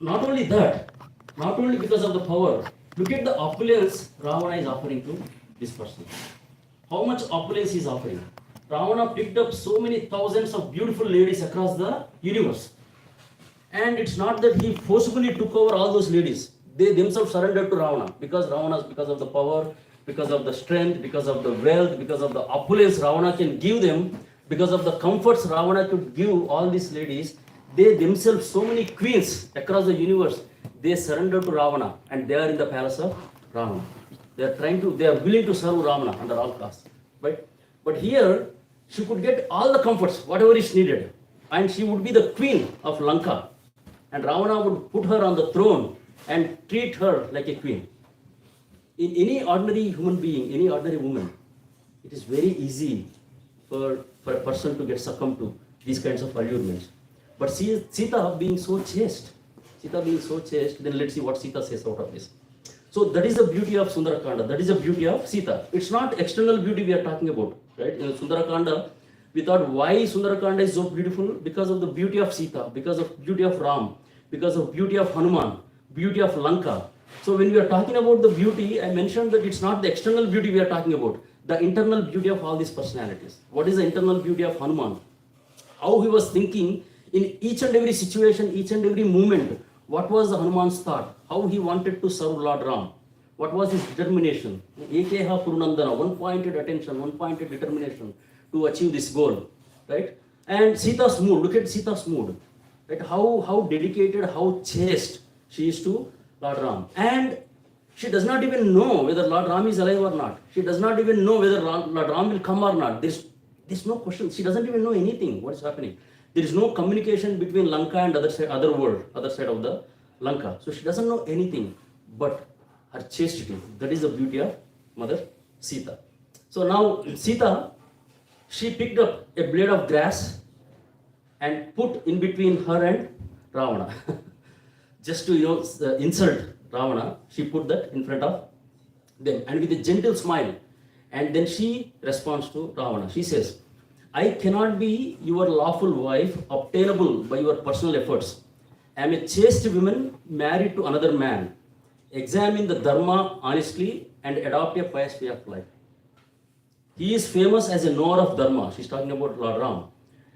not only that, not only because of the power, look at the opulence Ravana is offering to this person. How much opulence he is offering? Ravana picked up so many thousands of beautiful ladies across the universe. And it's not that he forcibly took over all those ladies. They themselves surrendered to Ravana because of the power, because of the strength, because of the wealth, because of the opulence Ravana can give them, because of the comforts Ravana could give all these ladies. They themselves, so many queens across the universe, they surrendered to Ravana and they are in the palace of Ravana. They are willing to serve Ravana under all costs. Right? But here, she could get all the comforts, whatever is needed. And she would be the queen of Lanka. And Ravana would put her on the throne and treat her like a queen. In any ordinary human being, any ordinary woman, it is very easy for a person to get succumbed to these kinds of allurements. But Sita being so chaste, then let's see what Sita says out of this. So that is the beauty of Sundarakanda. That is the beauty of Sita. It's not external beauty we are talking about, right? In Sundarakanda, we thought why Sundarakanda is so beautiful? Because of the beauty of Sita, because of beauty of Ram, because of beauty of Hanuman, beauty of Lanka. So when we are talking about the beauty, I mentioned that it's not the external beauty we are talking about, the internal beauty of all these personalities. What is the internal beauty of Hanuman? How he was thinking in each and every situation, each and every moment. What was the Hanuman's thought? How he wanted to serve Lord Ram? What was his determination? Ekeha Purunandana, one-pointed attention, one-pointed determination to achieve this goal, right? And Sita's mood, look at Sita's mood, right? How dedicated, how chaste she is to Lord Ram. And she does not even know whether Lord Ram is alive or not. She does not even know whether Lord Ram will come or not. There's no question. She doesn't even know anything, what's happening. There is no communication between Lanka and other side of the Lanka. So she doesn't know anything but her chastity. That is the beauty of Mother Sita. So now Sita, she picked up a blade of grass and put in between her and Ravana. Just to insult Ravana, she put that in front of them and with a gentle smile. And then she responds to Ravana. She says, I cannot be your lawful wife obtainable by your personal efforts. I am a chaste woman married to another man. Examine the dharma honestly and adopt a pious way of life. He is famous as a knower of dharma. She's talking about Lord Ram.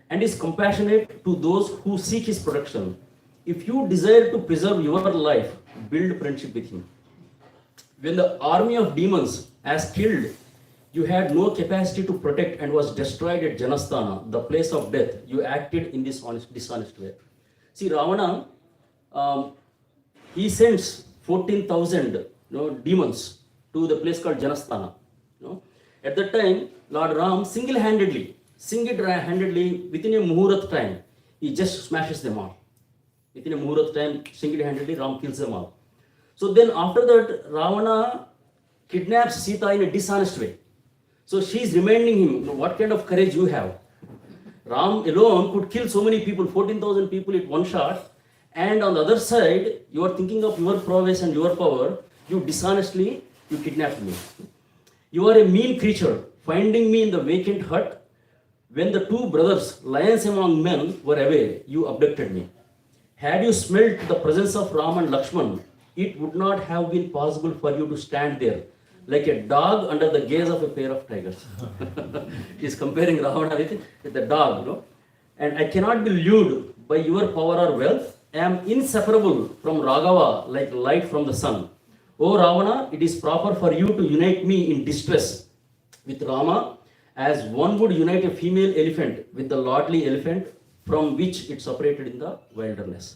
And is compassionate to those who seek his protection. If you desire to preserve your life, build friendship with him. When the army of demons has killed, you had no capacity to protect and was destroyed at Janasthana, the place of death. You acted in this dishonest way. See, Ravana, he sends 14,000 demons to the place called Janasthana. At that time, Lord Ram single-handedly, within a Muhurat time, he just smashes them all. Within a Muhurat time, single-handedly, Ram kills them all. So then after that, Ravana kidnaps Sita in a dishonest way. So she is reminding him, what kind of courage you have. Ram alone could kill so many people, 14,000 people at one shot. And on the other side, you are thinking of your prowess and your power. You dishonestly, you kidnapped me. You are a mean creature, finding me in the vacant hut. When the two brothers, lions among men, were away, you abducted me. Had you smelt the presence of Ram and Lakshman, it would not have been possible for you to stand there like a dog under the gaze of a pair of tigers. He is comparing Ravana with the dog. And I cannot be lured by your power or wealth. I am inseparable from Raghava like light from the sun. O Ravana, it is proper for you to unite me in distress with Rama as one would unite a female elephant with the lordly elephant from which it separated in the wilderness.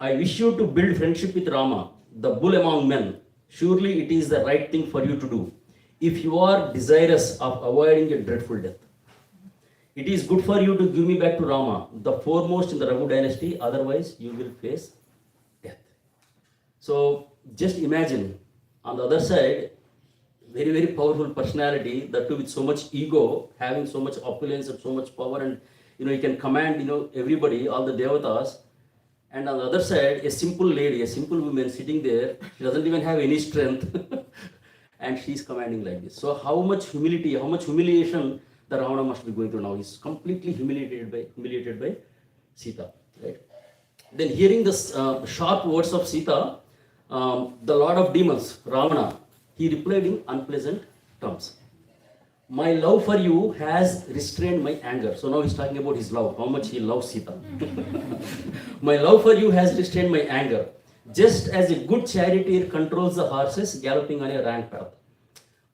I wish you to build friendship with Rama, the bull among men. Surely it is the right thing for you to do if you are desirous of avoiding a dreadful death. It is good for you to give me back to Rama, the foremost in the Raghu dynasty, otherwise you will face death. So just imagine, on the other side, very, very powerful personality, that too with so much ego, having so much opulence and so much power, and he can command everybody, all the devatas. And on the other side, a simple lady, a simple woman sitting there, she doesn't even have any strength, and she's commanding like this. So how much humility, how much humiliation the Ravana must be going through now. He's completely humiliated by Sita, right? Then hearing the sharp words of Sita, the lord of demons, Ravana, he replied in unpleasant terms. My love for you has restrained my anger. So now he's talking about his love, how much he loves Sita. My love for you has restrained my anger, just as a good charioteer controls the horses galloping on a rank path.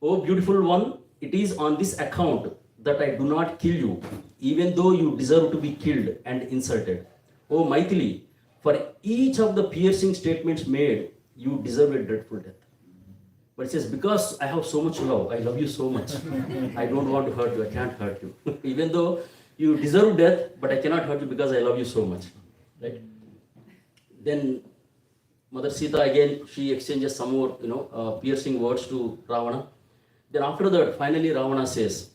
Oh, beautiful one, it is on this account that I do not kill you, even though you deserve to be killed and insulted. Oh, Maithili, for each of the piercing statements made, you deserve a dreadful death. But it says, because I have so much love, I love you so much, I don't want to hurt you, I can't hurt you. Even though you deserve death, but I cannot hurt you because I love you so much. Right? Then Mother Sita again, she exchanges some more, piercing words to Ravana. Then after that, finally Ravana says,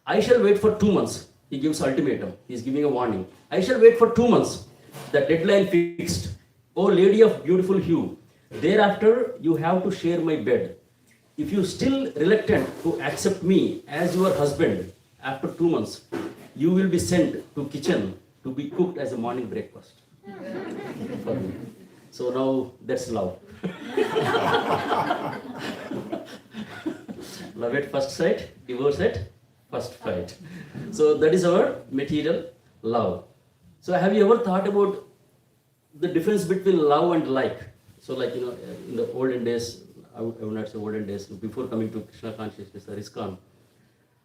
I shall wait for 2 months. He gives ultimatum. He is giving a warning. I shall wait for 2 months. The deadline fixed. O lady of beautiful hue, thereafter you have to share my bed. If you still reluctant to accept me as your husband after 2 months, you will be sent to kitchen to be cooked as a morning breakfast. For me. So now that's love. Love at first sight, divorce at first fight. So that is our material love. So have you ever thought about the difference between love and like? So like, in the olden days, I would not say olden days, before coming to Krishna consciousness or ISKCON,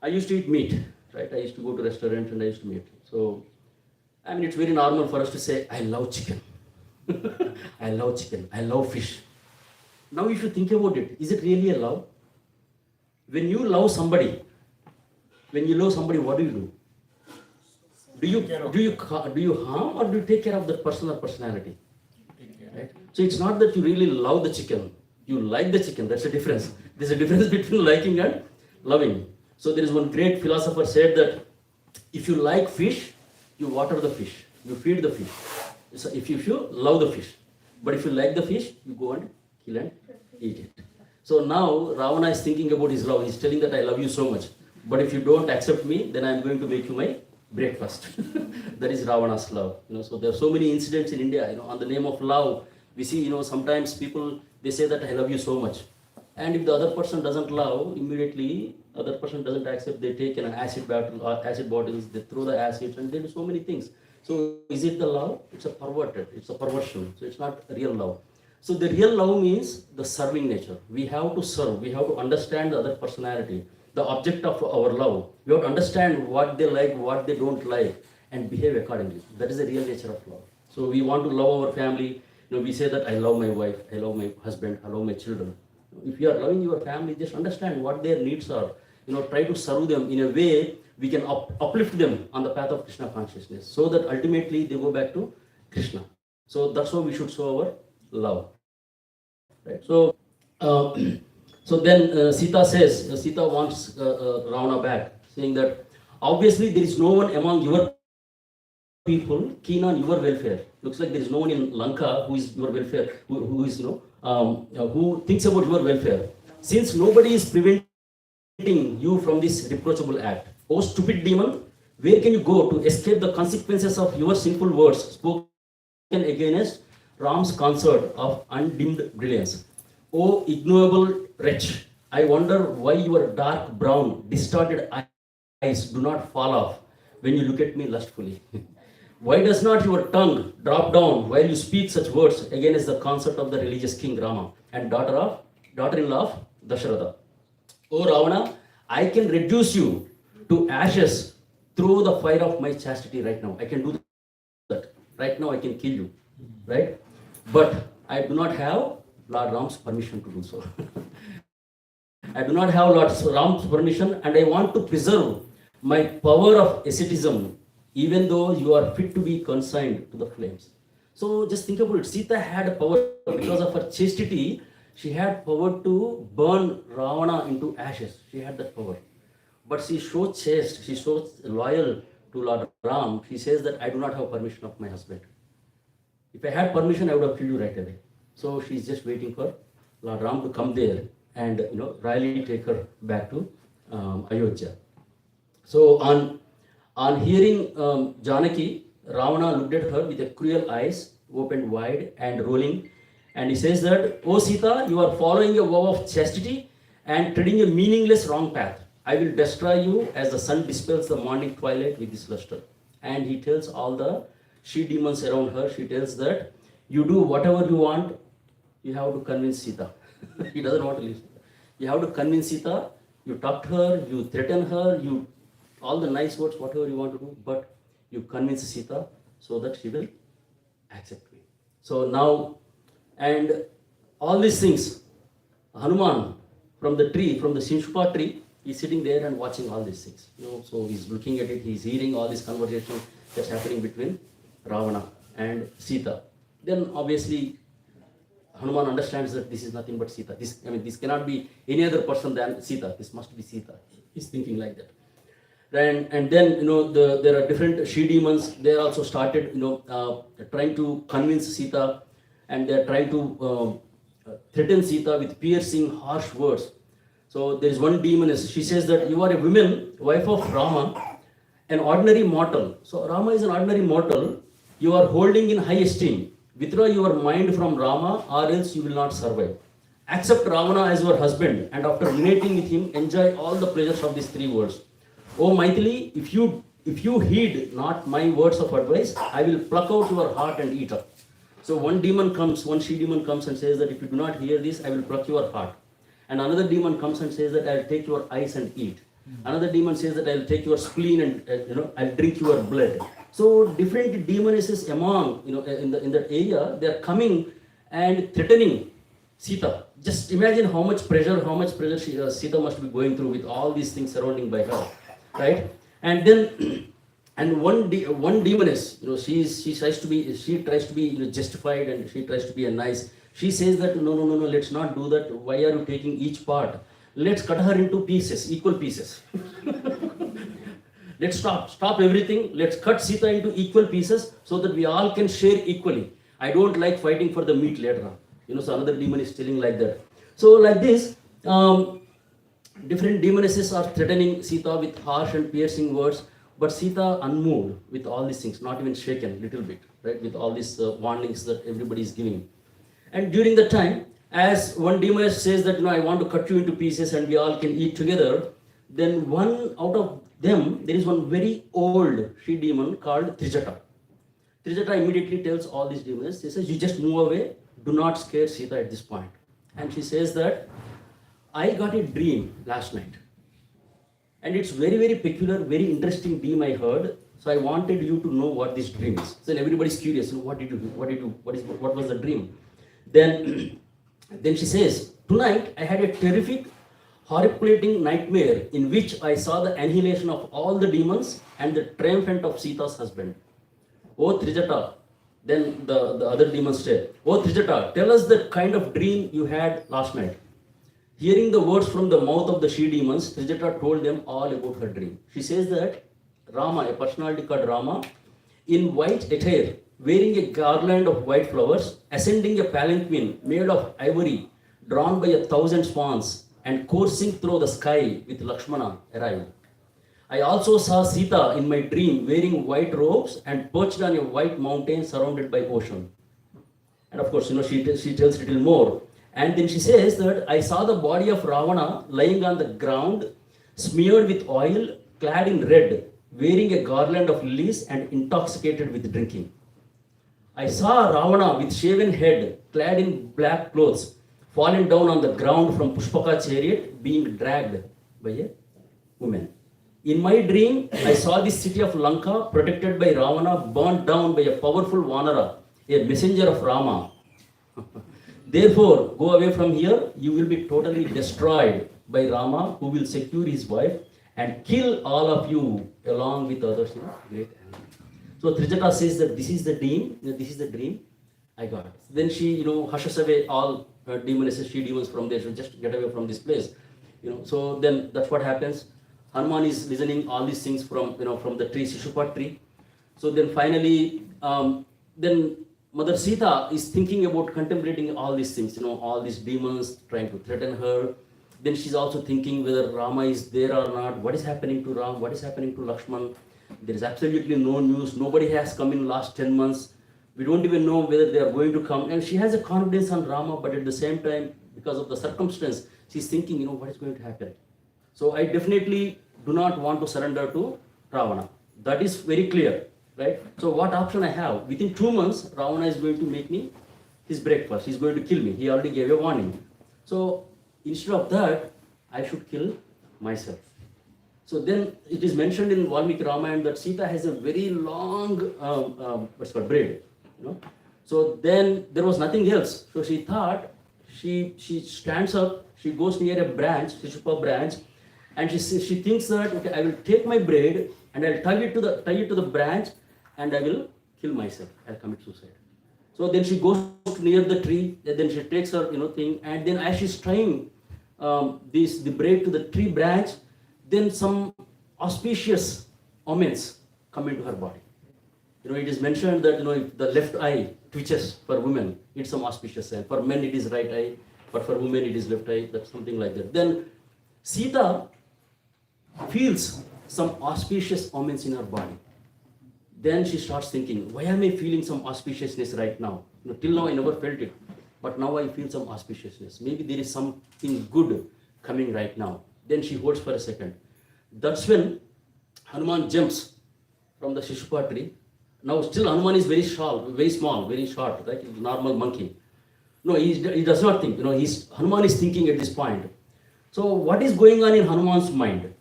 I used to eat meat, right? I used to go to restaurants and I used to eat. So, I mean, it's very normal for us to say, I love chicken. I love chicken. I love fish. Now you should think about it. Is it really a love? When you love somebody, what do you do? Do you harm or do you take care of that person or personality? Right? So it's not that you really love the chicken. You like the chicken. That's the difference. There's a difference between liking and loving. So there is one great philosopher said that if you like fish, you water the fish. You feed the fish. So if you love the fish. But if you like the fish, you go and kill and eat it. So now Ravana is thinking about his love. He's telling that I love you so much. But if you don't accept me, then I'm going to make you my breakfast. That is Ravana's love. So there are so many incidents in India. On the name of love, we see. Sometimes people they say that I love you so much, and if the other person doesn't love, immediately other person doesn't accept. They take an acid bottles, they throw the acid, and they do so many things. So is it the love? It's a perversion. So it's not real love. So the real love means the serving nature. We have to serve. We have to understand the other personality, the object of our love. We have to understand what they like, what they don't like, and behave accordingly. That is the real nature of love. So we want to love our family. We say that I love my wife, I love my husband, I love my children. If you are loving your family, just understand what their needs are. Try to serve them in a way we can uplift them on the path of Krishna consciousness, so that ultimately they go back to Krishna. So that's how we should show our love. Right? So, then Sita wants Ravana back, saying that obviously there is no one among your people keen on your welfare. Looks like there is no one in Lanka who is your welfare, who thinks about your welfare. Since nobody is preventing you from this reproachable act, oh stupid demon, where can you go to escape the consequences of your sinful words spoken against Ram's concert of undimmed brilliance? Oh ignoble wretch, I wonder why your dark brown, distorted eyes do not fall off when you look at me lustfully. Why does not your tongue drop down while you speak such words against the concert of the religious king Rama and daughter-in-law of Dasharatha? O Ravana, I can reduce you to ashes through the fire of my chastity right now. I can do that. Right now I can kill you. Right? But I do not have Lord Ram's permission to do so. I do not have Lord Ram's permission, and I want to preserve my power of asceticism, even though you are fit to be consigned to the flames. So just think about it. Sita had power because of her chastity. She had power to burn Ravana into ashes. She had that power. But she's so chaste, she's so loyal to Lord Ram. She says that I do not have permission of my husband. If I had permission, I would have killed you right away. So she's just waiting for Lord Ram to come there and really take her back to Ayodhya. So on hearing Janaki, Ravana looked at her with a cruel eyes, opened wide and rolling. And he says that, "O Sita, you are following a vow of chastity and treading a meaningless wrong path. I will destroy you as the sun dispels the morning twilight with his luster." And he tells all the she demons around her, she tells that, "You do whatever you want, you have to convince Sita." He doesn't want to leave Sita. You have to convince Sita, you talk to her, you threaten her, you all the nice words, whatever you want to do, but you convince Sita so that she will accept me. So now, and all these things, Hanuman from the tree, from the Shinshupa tree, he's sitting there and watching all these things. So he's looking at it, he's hearing all this conversation that's happening between Ravana and Sita. Then obviously Hanuman understands that this is nothing but Sita. This cannot be any other person than Sita. This must be Sita. He's thinking like that. And then there are different she demons. They also started trying to convince Sita, and they're trying to threaten Sita with piercing, harsh words. So there is one demoness. She says that you are a woman, wife of Rama, an ordinary mortal. So Rama is an ordinary mortal. You are holding in high esteem. Withdraw your mind from Rama, or else you will not survive. Accept Ravana as your husband, and after uniting with him, enjoy all the pleasures of these three worlds. O Maithili, if you heed not my words of advice, I will pluck out your heart and eat up. So one she demon comes and says that if you do not hear this, I will pluck your heart. And another demon comes and says that I will take your eyes and eat. Another demon says that I will take your spleen and I'll drink your blood. So different demonesses among in that area, they are coming and threatening Sita. Just imagine how much pressure Sita must be going through with all these things surrounding by her, right? And then and one demoness, she tries to be justified, and she tries to be a nice. She says that no, let's not do that. Why are you taking each part? Let's cut her into pieces, equal pieces. Let's stop everything. Let's cut Sita into equal pieces so that we all can share equally. I don't like fighting for the meat later on. So another demon is telling like that. So like this, different demonesses are threatening Sita with harsh and piercing words, but Sita unmoved with all these things, not even shaken, little bit, right? With all these warnings that everybody is giving. And during the time, as one demoness says that, I want to cut you into pieces and we all can eat together, then one out of them, there is one very old she demon called Trijata. Trijata immediately tells all these demons, she says, you just move away, do not scare Sita at this point. And she says that, I got a dream last night. And it's very, very peculiar, very interesting dream I heard. So I wanted you to know what this dream is. So everybody's curious, what did you do? What was the dream? Then she says, tonight I had a terrific, horrifying nightmare in which I saw the annihilation of all the demons and the triumphant of Sita's husband. O Trijata, then the other demons said, O Trijata, tell us the kind of dream you had last night. Hearing the words from the mouth of the she demons, Trijata told them all about her dream. She says that Rama, a personality called Rama, in white attire, wearing a garland of white flowers, ascending a palanquin made of ivory, drawn by 1,000 swans, and coursing through the sky with Lakshmana arrived. I also saw Sita in my dream wearing white robes and perched on a white mountain surrounded by ocean. And of course, she tells a little more. And then she says that I saw the body of Ravana lying on the ground, smeared with oil, clad in red, wearing a garland of lilies and intoxicated with drinking. I saw Ravana with shaven head, clad in black clothes, fallen down on the ground from Pushpaka chariot, being dragged by a woman. In my dream, I saw the city of Lanka, protected by Ravana, burnt down by a powerful Vanara, a messenger of Rama. Therefore, go away from here, you will be totally destroyed by Rama, who will secure his wife and kill all of you along with others in great anger. So Trijata says that this is the dream I got. Then she, hushes away all demonesses, she demons from there, so just get away from this place. So then that's what happens. Hanuman is listening all these things from the tree, Shishupa tree. So then finally, then Mother Sita is thinking about contemplating all these things, all these demons trying to threaten her. Then she's also thinking whether Rama is there or not. What is happening to Ram? What is happening to Lakshman? There is absolutely no news. Nobody has come in last 10 months. We don't even know whether they are going to come. And she has a confidence on Rama, but at the same time, because of the circumstance, she's thinking, what is going to happen. So I definitely do not want to surrender to Ravana. That is very clear, right? So what option I have? Within 2 months, Ravana is going to make me his breakfast. He's going to kill me. He already gave a warning. So instead of that, I should kill myself. So then it is mentioned in Valmiki Ramayana that Sita has a very long what's called braid. So then there was nothing else. So she thought, she stands up, she goes near a branch, Shishuppa branch, and she thinks that, okay, I will take my braid and I'll tie it to the branch and I will kill myself. I'll commit suicide. So then she goes near the tree, and then she takes her thing, and then as she's tying the braid to the tree branch, then some auspicious omens come into her body. It is mentioned that if the left eye twitches for women, it's some auspicious sign. For men it is right eye, but for women it is left eye. That's something like that. Then Sita feels some auspicious omens in her body. Then she starts thinking, why am I feeling some auspiciousness right now? Till now I never felt it, but now I feel some auspiciousness. Maybe there is something good coming right now. Then she holds for a second. That's when Hanuman jumps from the Shishuppa tree. Now still Hanuman is very small, very short, like a normal monkey. No, he does not think. Hanuman is thinking at this point. So what is going on in Hanuman's mind?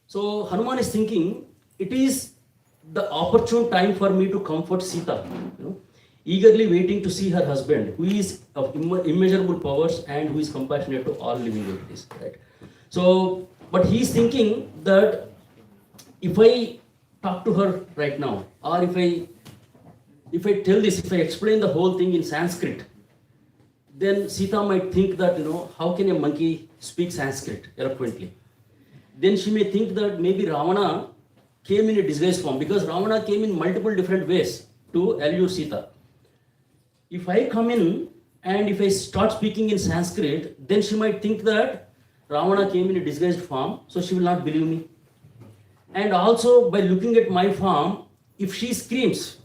So Hanuman is thinking, it is the opportune time for me to comfort Sita, eagerly waiting to see her husband, who is of immeasurable powers and who is compassionate to all living entities. Right? So, but he is thinking that if I talk to her right now, or if I tell this, if I explain the whole thing in Sanskrit, then Sita might think that, how can a monkey speak Sanskrit eloquently? Then she may think that maybe Ravana came in a disguised form, because Ravana came in multiple different ways to allure Sita. If I come in and if I start speaking in Sanskrit, then she might think that Ravana came in a disguised form, so she will not believe me. And also, by looking at my form, if she screams,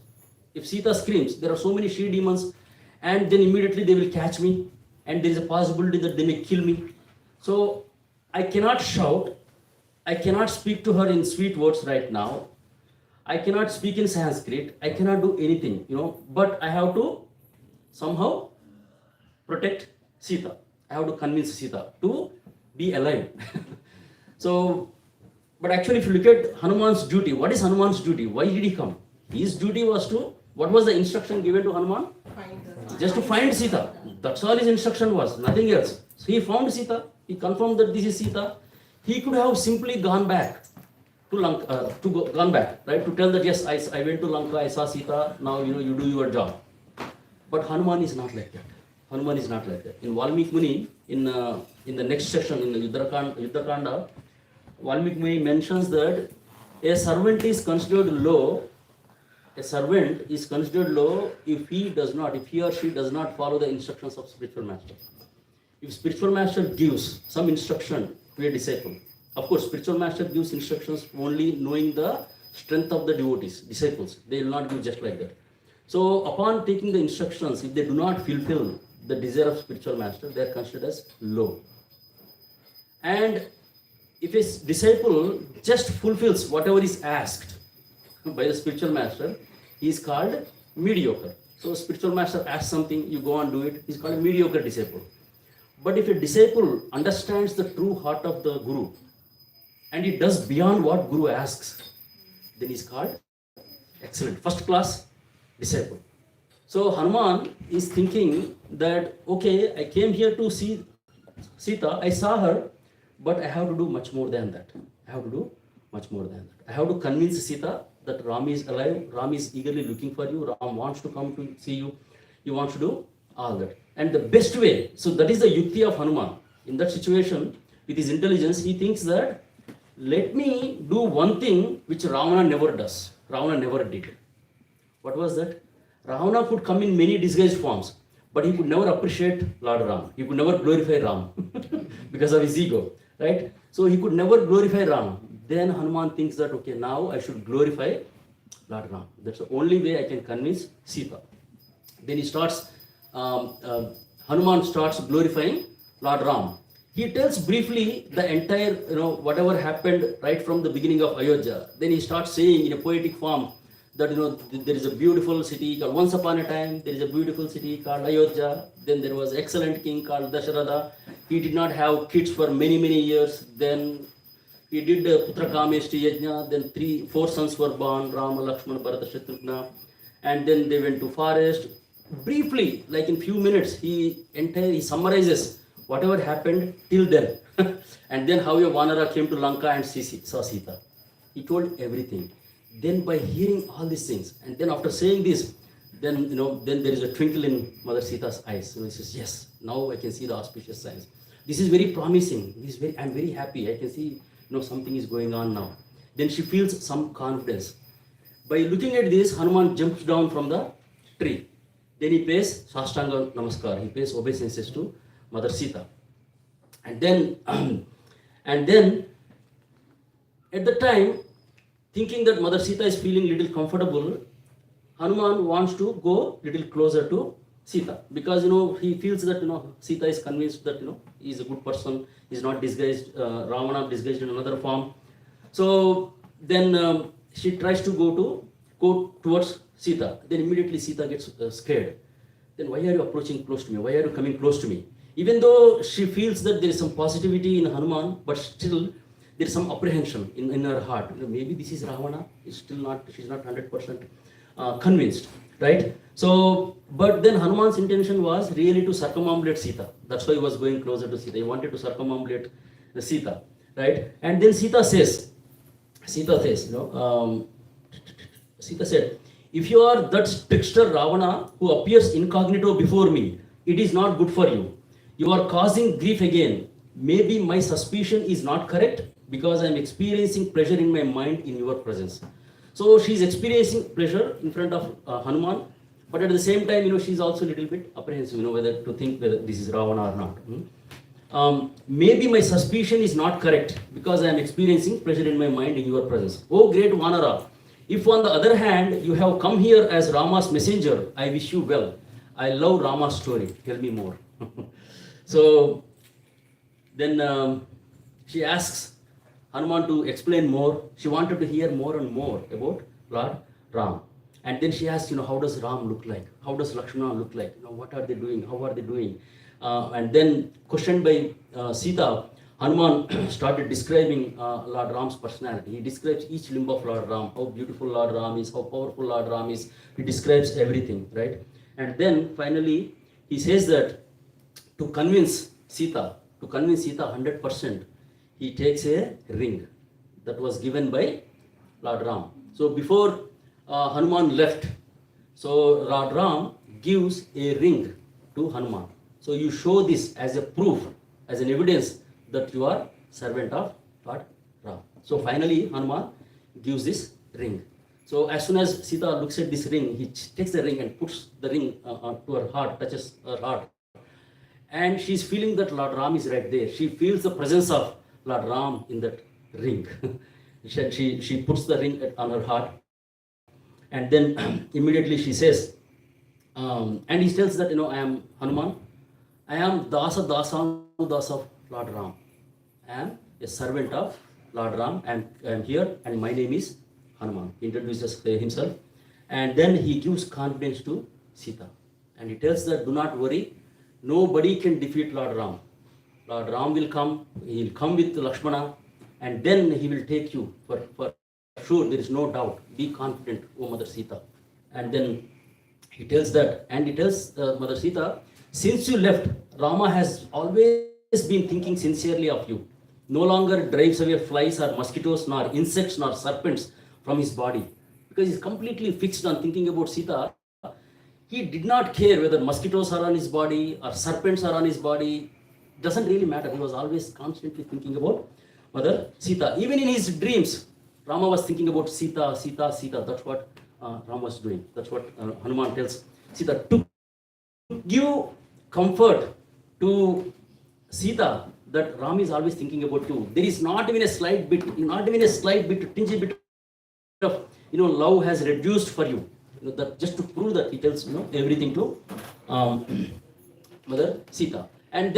if Sita screams, there are so many she demons, and then immediately they will catch me, and there is a possibility that they may kill me. So I cannot shout, I cannot speak to her in sweet words right now, I cannot speak in Sanskrit, I cannot do anything, but I have to somehow protect Sita. I have to convince Sita to be alive. So, but actually if you look at Hanuman's duty, what is Hanuman's duty? Why did he come? His duty was to, what was the instruction given to Hanuman? Just to find Sita. That's all his instruction was, nothing else. So he found Sita, he confirmed that this is Sita. He could have simply gone back to Lanka, gone back, right? To tell that, yes, I went to Lanka, I saw Sita, now you do your job. But Hanuman is not like that. Hanuman is not like that. In Valmiki Muni, in the next section, in the Yuddhakanda, Valmiki Muni mentions that a servant is considered low. A servant is considered low if he or she does not follow the instructions of spiritual master. If spiritual master gives some instruction to a disciple, of course, spiritual master gives instructions only knowing the strength of the devotees, disciples. They will not give just like that. So upon taking the instructions, if they do not fulfill the desire of spiritual master, they are considered as low. And if a disciple just fulfills whatever is asked by the spiritual master, he is called mediocre. So spiritual master asks something, you go and do it, he is called a mediocre disciple. But if a disciple understands the true heart of the Guru, and he does beyond what Guru asks, then he is called excellent, first class disciple. So Hanuman is thinking that, okay, I came here to see Sita, I saw her, but I have to do much more than that. I have to convince Sita that Ram is alive, Ram is eagerly looking for you, Ram wants to come to see you, he wants to do all that. And the best way, so that is the yukti of Hanuman. In that situation, with his intelligence, he thinks that, let me do one thing which Ravana never does. Ravana never did. What was that? Ravana could come in many disguised forms, but he could never appreciate Lord Ram. He could never glorify Ram because of his ego, right? So he could never glorify Ram. Then Hanuman thinks that, okay, now I should glorify Lord Ram. That's the only way I can convince Sita. Then he starts, Hanuman starts glorifying Lord Ram. He tells briefly the entire, whatever happened right from the beginning of Ayodhya. Then he starts saying in a poetic form that, there is a beautiful city called, once upon a time, there is a beautiful city called Ayodhya. Then there was excellent king called Dasharatha. He did not have kids for many, many years. Then he did Putra Kameshti Yajna. Then 4 sons were born, Rama, Lakshmana, Bharata, Shatrughna. And then they went to forest. Briefly, like in few minutes, he summarizes whatever happened till then. And then how a Vanara came to Lanka and saw Sita. He told everything. Then by hearing all these things, and then after saying this, then then there is a twinkle in Mother Sita's eyes. So he says, yes, now I can see the auspicious signs. This is very promising. I'm very happy. I can see something is going on now. Then she feels some confidence. By looking at this, Hanuman jumps down from the tree. Then he pays Sastanga Namaskar. He pays obeisances to Mother Sita. And then, at the time, thinking that Mother Sita is feeling little comfortable, Hanuman wants to go little closer to Sita, because he feels that Sita is convinced that he is a good person. He is not disguised, Ravana disguised in another form. So then she tries to go towards Sita. Then immediately Sita gets scared. Then why are you approaching close to me? Why are you coming close to me? Even though she feels that there is some positivity in Hanuman, but still there is some apprehension in her heart. Maybe this is Ravana. She's not 100% convinced, right? So, but then Hanuman's intention was really to circumambulate Sita. That's why he was going closer to Sita. He wanted to circumambulate Sita, right? And then Sita says, Sita said, if you are that trickster Ravana who appears incognito before me, it is not good for you. You are causing grief again. Maybe my suspicion is not correct because I am experiencing pleasure in my mind in your presence. So she is experiencing pleasure in front of Hanuman, but at the same time, she is also a little bit apprehensive, whether to think whether this is Ravana or not. Maybe my suspicion is not correct because I am experiencing pleasure in my mind in your presence. Oh great Vanara, if on the other hand you have come here as Rama's messenger, I wish you well. I love Rama's story. Tell me more. So then she asks Hanuman to explain more. She wanted to hear more and more about Lord Ram. And then she asks, how does Ram look like? How does Lakshmana look like? What are they doing? How are they doing? And then questioned by Sita, Hanuman started describing Lord Ram's personality. He describes each limb of Lord Ram, how beautiful Lord Ram is, how powerful Lord Ram is. He describes everything, right? And then finally, he says that to convince Sita 100%, he takes a ring that was given by Lord Ram. So before Hanuman left, so Lord Ram gives a ring to Hanuman. So you show this as a proof, as an evidence that you are servant of Lord Ram. So finally Hanuman gives this ring. So as soon as Sita looks at this ring, he takes the ring and puts the ring to her heart, touches her heart. And she's feeling that Lord Ram is right there. She feels the presence of Lord Ram in that ring. she puts the ring on her heart. And then immediately she says, and he tells that, I am Hanuman. I am Dasa of Lord Ram. I am a servant of Lord Ram. I am here and my name is Hanuman. He introduces himself. And then he gives confidence to Sita. And he tells that, do not worry. Nobody can defeat Lord Ram. Lord Ram will come. He will come with Lakshmana. And then he will take you for sure. There is no doubt. Be confident, O Mother Sita. And then he tells that. And he tells Mother Sita, since you left, Rama has always been thinking sincerely of you. No longer drives away flies or mosquitoes, nor insects, nor serpents from his body. Because he's completely fixed on thinking about Sita. He did not care whether mosquitoes are on his body or serpents are on his body. Doesn't really matter. He was always constantly thinking about Mother Sita. Even in his dreams, Rama was thinking about Sita, Sita, Sita. That's what Rama was doing. That's what Hanuman tells Sita. To give comfort to Sita that Ram is always thinking about you. There is not even a slight bit, tingy bit of love has reduced for you. That just to prove that he tells everything to Mother Sita. And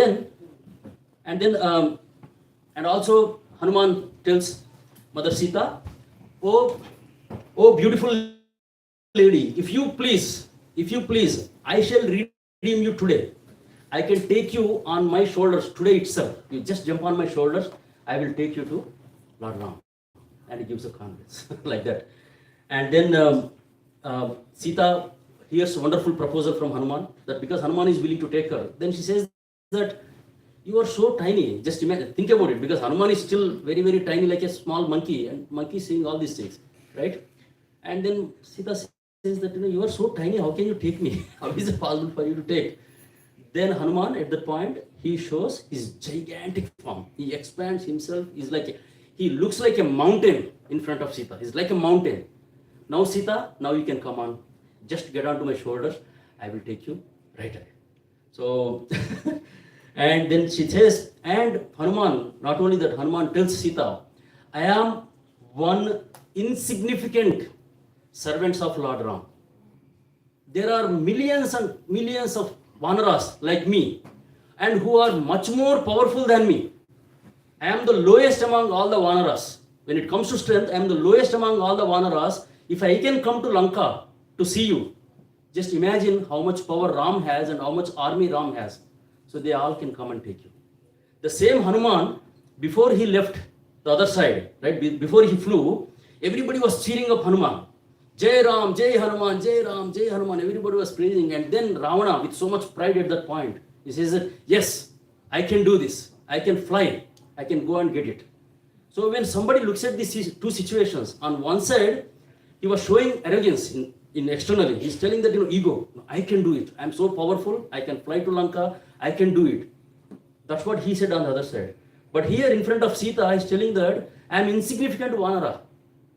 also Hanuman tells Mother Sita, oh beautiful lady, if you please, I shall redeem you today. I can take you on my shoulders today itself. You just jump on my shoulders, I will take you to Lord Ram. And he gives a confidence like that. And then Sita hears a wonderful proposal from Hanuman, that because Hanuman is willing to take her, then she says that you are so tiny. Just imagine, think about it, because Hanuman is still very, very tiny, like a small monkey, and monkey seeing all these things, right? And then Sita says that you are so tiny, how can you take me? How is it possible for you to take? Then Hanuman, at that point, he shows his gigantic form. He expands himself. He looks like a mountain in front of Sita. He's like a mountain. Now Sita, now you can come on. Just get onto my shoulders. I will take you right away. So, and then she says, and Hanuman, not only that, Hanuman tells Sita, I am one insignificant servants of Lord Ram. There are millions and millions of Vanaras like me, and who are much more powerful than me. I am the lowest among all the Vanaras. When it comes to strength, I am the lowest among all the Vanaras. If I can come to Lanka to see you, just imagine how much power Ram has and how much army Ram has. So they all can come and take you. The same Hanuman, before he left the other side, right, before he flew, everybody was cheering up Hanuman. Jai Ram, Jai Hanuman, Jai Ram, Jai Hanuman. Everybody was praising. And then Ravana, with so much pride at that point, he says that, yes, I can do this. I can fly. I can go and get it. So when somebody looks at these two situations, on one side, he was showing arrogance in externally. He's telling that, ego. I can do it. I'm so powerful. I can fly to Lanka. I can do it. That's what he said on the other side. But here in front of Sita, he's telling that I'm insignificant Vanara.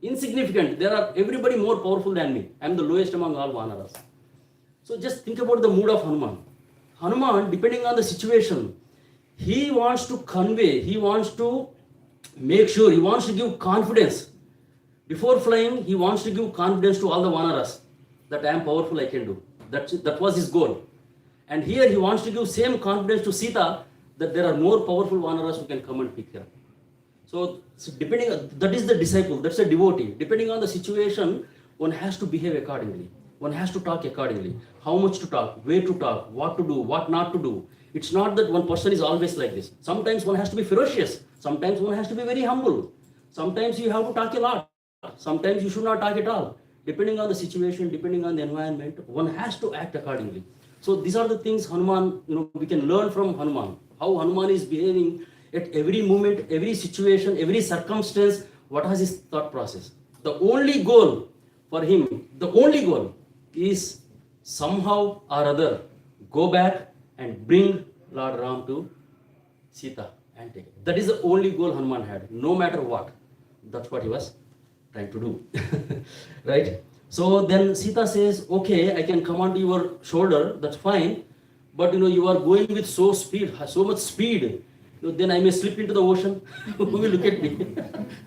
Insignificant. There are everybody more powerful than me. I'm the lowest among all Vanaras. So just think about the mood of Hanuman. Hanuman, depending on the situation, he wants to convey, he wants to make sure, he wants to give confidence. Before flying, he wants to give confidence to all the Vanaras that I am powerful, I can do. That was his goal. And here he wants to give same confidence to Sita that there are more powerful Vanaras who can come and pick her. So that is the disciple, that's a devotee. Depending on the situation, one has to behave accordingly. One has to talk accordingly. How much to talk, where to talk, what to do, what not to do. It's not that one person is always like this. Sometimes one has to be ferocious. Sometimes one has to be very humble. Sometimes you have to talk a lot. Sometimes you should not talk at all. Depending on the situation, depending on the environment, one has to act accordingly. So these are the things Hanuman, we can learn from Hanuman. How Hanuman is behaving at every moment, every situation, every circumstance, what was his thought process. The only goal for him, is somehow or other, go back and bring Lord Ram to Sita and take it. That is the only goal Hanuman had, no matter what. That's what he was trying to do. Right? So then Sita says, okay, I can come onto your shoulder, that's fine, but you are going with so much speed, then I may slip into the ocean. Who will look at me?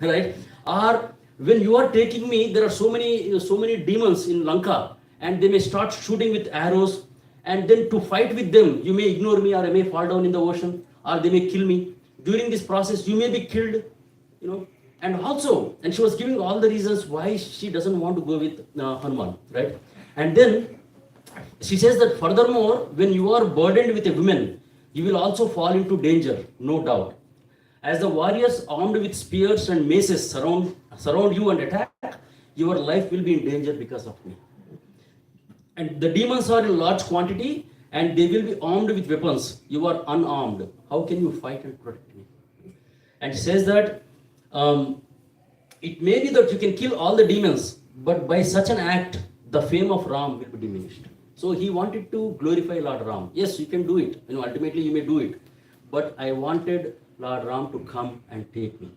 Right? Or when you are taking me, there are so many demons in Lanka, and they may start shooting with arrows, and then to fight with them, you may ignore me, or I may fall down in the ocean, or they may kill me. During this process, you may be killed, and she was giving all the reasons why she doesn't want to go with Hanuman, right? And then she says that furthermore, when you are burdened with a woman, you will also fall into danger, no doubt. As the warriors armed with spears and maces surround you and attack, your life will be in danger because of me. And the demons are in large quantity, and they will be armed with weapons. You are unarmed. How can you fight and protect me? And she says that it may be that you can kill all the demons, but by such an act, the fame of Ram will be diminished. So he wanted to glorify Lord Ram. Yes, you can do it. Ultimately you may do it. But I wanted Lord Ram to come and take me.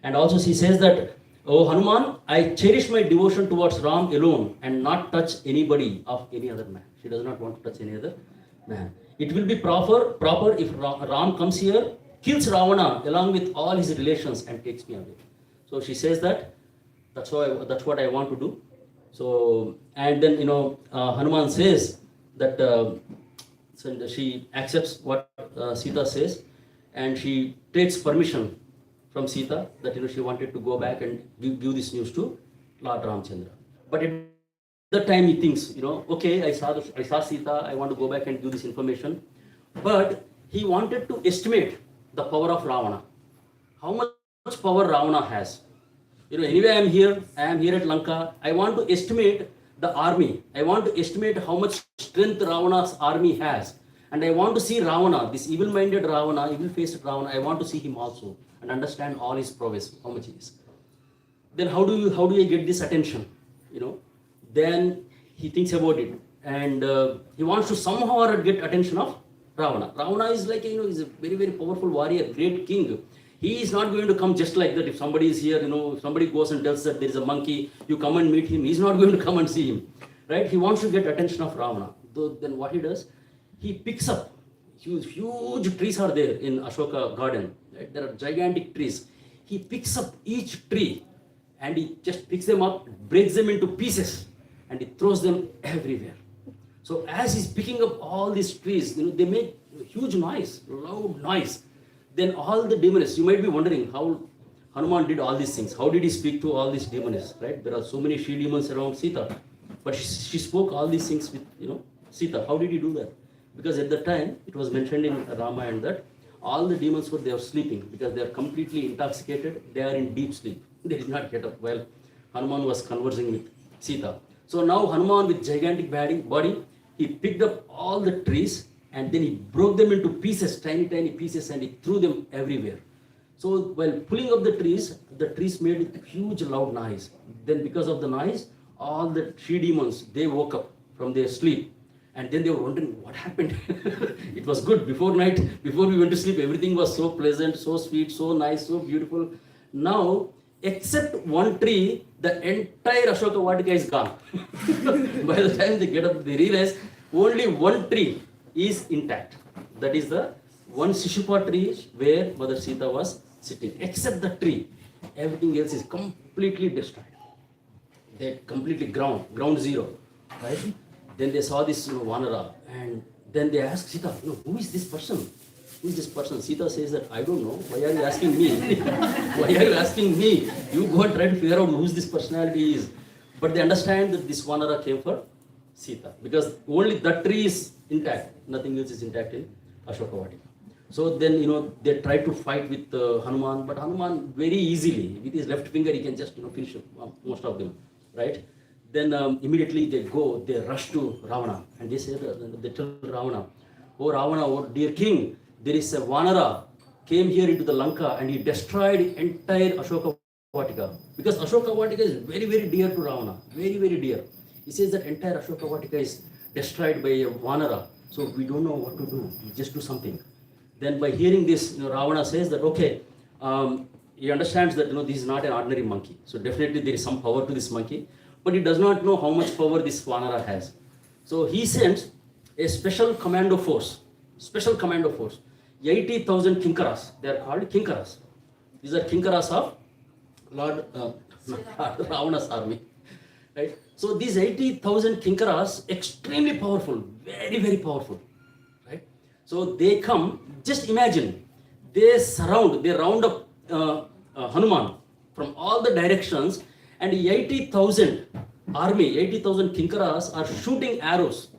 And also she says that, oh Hanuman, I cherish my devotion towards Ram alone and not touch anybody of any other man. She does not want to touch any other man. It will be proper if Ram comes here, kills Ravana along with all his relations and takes me away. So she says that That's what I want to do. So, and then Hanuman says that so she accepts what Sita says, and she takes permission from Sita that she wanted to go back and give this news to Lord Ramchandra. But at that time he thinks, okay, I saw Sita, I want to go back and give this information. But he wanted to estimate the power of Ravana. How much power Ravana has. Anyway, I am here at Lanka. I want to estimate the army. I want to estimate how much strength Ravana's army has. And I want to see Ravana, this evil-minded Ravana, evil-faced Ravana, I want to see him also and understand all his prowess, how much he is. Then how do you get this attention? Then he thinks about it, and he wants to somehow get attention of Ravana. Ravana is like, is a very, very powerful warrior, great king. He is not going to come just like that. If somebody is here, if somebody goes and tells that there is a monkey, you come and meet him, he's not going to come and see him, right? He wants to get attention of Ravana. Then what he does, he picks up, huge trees are there in Ashoka garden, right? There are gigantic trees. He picks up each tree and he just picks them up, breaks them into pieces, and he throws them everywhere. So as he's picking up all these trees, they make huge noise, loud noise. Then all the demons, you might be wondering how Hanuman did all these things. How did he speak to all these demons, right? There are so many she demons around Sita. But she spoke all these things with, Sita. How did he do that? Because at the time, it was mentioned in Ramayana that all the demons they are sleeping because they are completely intoxicated. They are in deep sleep. They did not get up while Hanuman was conversing with Sita. So now Hanuman with gigantic body, he picked up all the trees and then he broke them into pieces, tiny pieces, and he threw them everywhere. So while pulling up the trees made huge loud noise. Then because of the noise, all the she demons, they woke up from their sleep. And then they were wondering what happened. It was good before night, before we went to sleep, everything was so pleasant, so sweet, so nice, so beautiful. Now, except one tree, the entire Ashoka Vatika is gone. By the time they get up, they realize only one tree is intact. That is the one Shishupa tree where Mother Sita was sitting. Except the tree, everything else is completely destroyed. They completely ground zero, right? Then they saw this Vanara, and then they asked Sita, who is this person? Who is this person? Sita says that, I don't know. Why are you asking me? Why are you asking me? You go and try to figure out who this personality is. But they understand that this Vanara came for Sita, because only that tree is intact. Nothing else is intact in Ashoka Vatika. So then, they tried to fight with Hanuman, but Hanuman very easily, with his left finger, he can just finish most of them, right? Then immediately they rush to Ravana, and they tell Ravana, oh Ravana, oh dear king, there is a Vanara came here into the Lanka and he destroyed entire Ashoka Vatika. Because Ashoka Vatika is very, very dear to Ravana, very, very dear. He says that entire Ashoka Vatika is destroyed by a Vanara, so we don't know what to do, we just do something. Then by hearing this, Ravana says that, okay, he understands that this is not an ordinary monkey, so definitely there is some power to this monkey. But he does not know how much power this Vanara has. So he sends a special commando force, 80,000 Kinkaras. They are called Kinkaras. These are Kinkaras of Lord Ravana's army. Right? So these 80,000 Kinkaras, extremely powerful, very, very powerful. Right? So they come, just imagine, they round up Hanuman from all the directions, and 80,000 army, 80,000 Kinkaras are shooting arrows,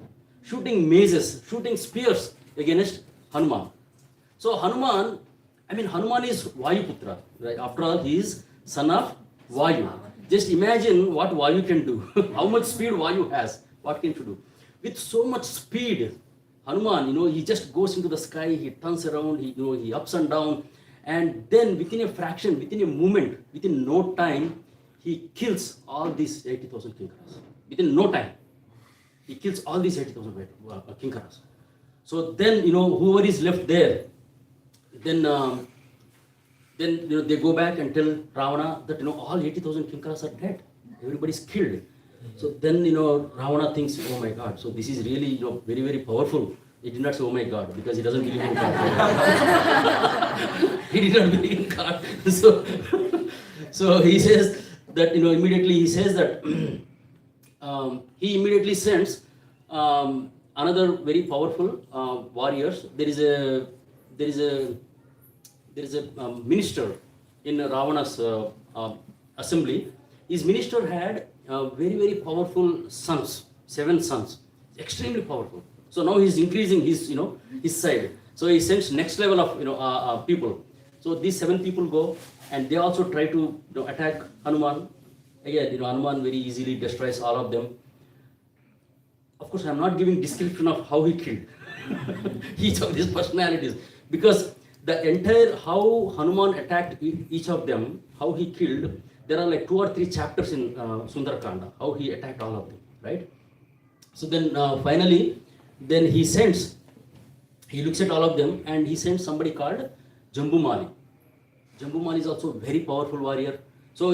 shooting mazes, shooting spears against Hanuman. So Hanuman is Vayuputra, right? After all, he is son of Vayu. Just imagine what Vayu can do, how much speed Vayu has, what can he do? With so much speed, Hanuman, he just goes into the sky, he turns around, he ups and down, and then within a fraction, within a moment, within no time, he kills all these 80,000 Kinkaras. Within no time, he kills all these 80,000 Kinkaras. So then, whoever is left there, then they go back and tell Ravana that, all 80,000 Kinkaras are dead. Everybody is killed. So then, Ravana thinks, oh my God, so this is really, very, very powerful. He did not say, oh my God, because he doesn't believe in God. He did not believe in God. So he says, that immediately he says that he immediately sends another very powerful warriors. There is a minister in Ravana's assembly. His minister had very very powerful sons, 7 sons, extremely powerful. So now he's increasing his his side. So he sends next level of people. So these 7 people go and they also try to attack Hanuman. Again, Hanuman very easily destroys all of them. Of course, I'm not giving description of how he killed each of these personalities, because the entire how Hanuman attacked each of them, how he killed, there are like 2 or 3 chapters in Sundarakanda, how he attacked all of them, right? So then finally, then he looks at all of them and he sends somebody called Jambumali. Jambumali is also a very powerful warrior. So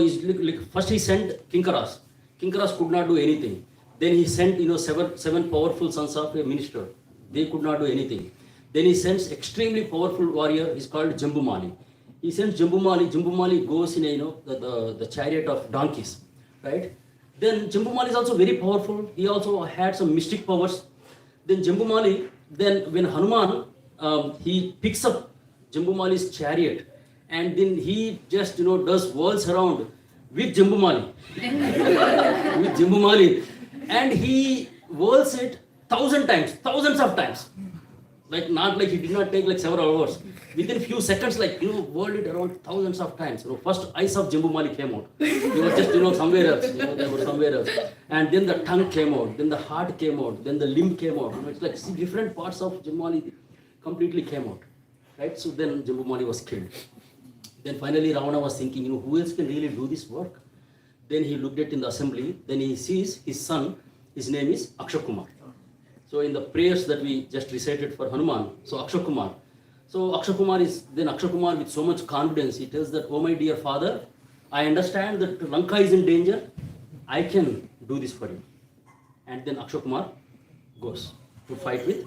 first he sent Kinkaras. Kinkaras could not do anything. Then he sent 7 powerful sons of a minister. They could not do anything. Then he sends extremely powerful warrior. He's called Jambumali. He sends Jambumali. Jambumali goes in the chariot of donkeys, right? Then Jambumali is also very powerful. He also had some mystic powers. Then Jambumali, then when Hanuman, he picks up Jambumali's chariot, and then he just does whirls around with Jambumali, with Jambumali, and he whirls it 1,000 times, thousands of times. Like not like he did not take like several hours. Within few seconds, whirled it around thousands of times. First eyes of Jambumali came out. He was just somewhere else. They were somewhere else. And then the tongue came out. Then the heart came out. Then the limb came out. It's like different parts of Jambumali completely came out. Right? So then Jambumali was killed. Then finally Ravana was thinking, who else can really do this work? Then he looked at in the assembly. Then he sees his son. His name is Akshakumar. So in the prayers that we just recited for Hanuman, so Akshakumar. So Akshakumar with so much confidence, he tells that, oh my dear father, I understand that Lanka is in danger. I can do this for you. And then Akshakumar goes to fight with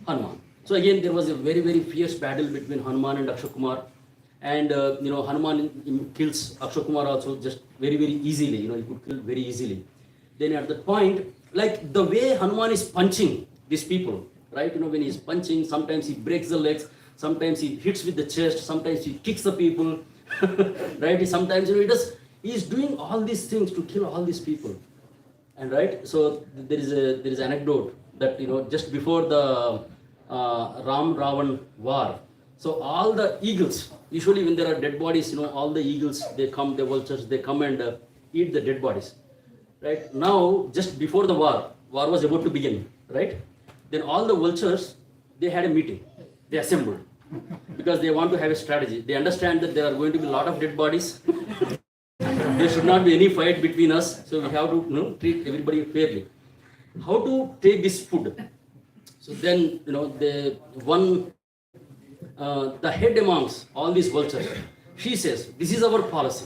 Hanuman. So again, there was a very, very fierce battle between Hanuman and Akshakumar. And Hanuman kills Akshakumar also just very, very easily. He could kill very easily. Then at that point, like the way Hanuman is punching these people, right? When he's punching, sometimes he breaks the legs, sometimes he hits with the chest, sometimes he kicks the people, right? Sometimes he's doing all these things to kill all these people, and right. So there is an anecdote that just before the Ram Ravan war, so all the eagles, usually when there are dead bodies, all the eagles the vultures, they come and eat the dead bodies. Right now, just before the war was about to begin, right? Then all the vultures, they had a meeting, they assembled, because they want to have a strategy. They understand that there are going to be a lot of dead bodies. There should not be any fight between us, so we have to treat everybody fairly. How to take this food? So then, the head amongst all these vultures, she says, this is our policy,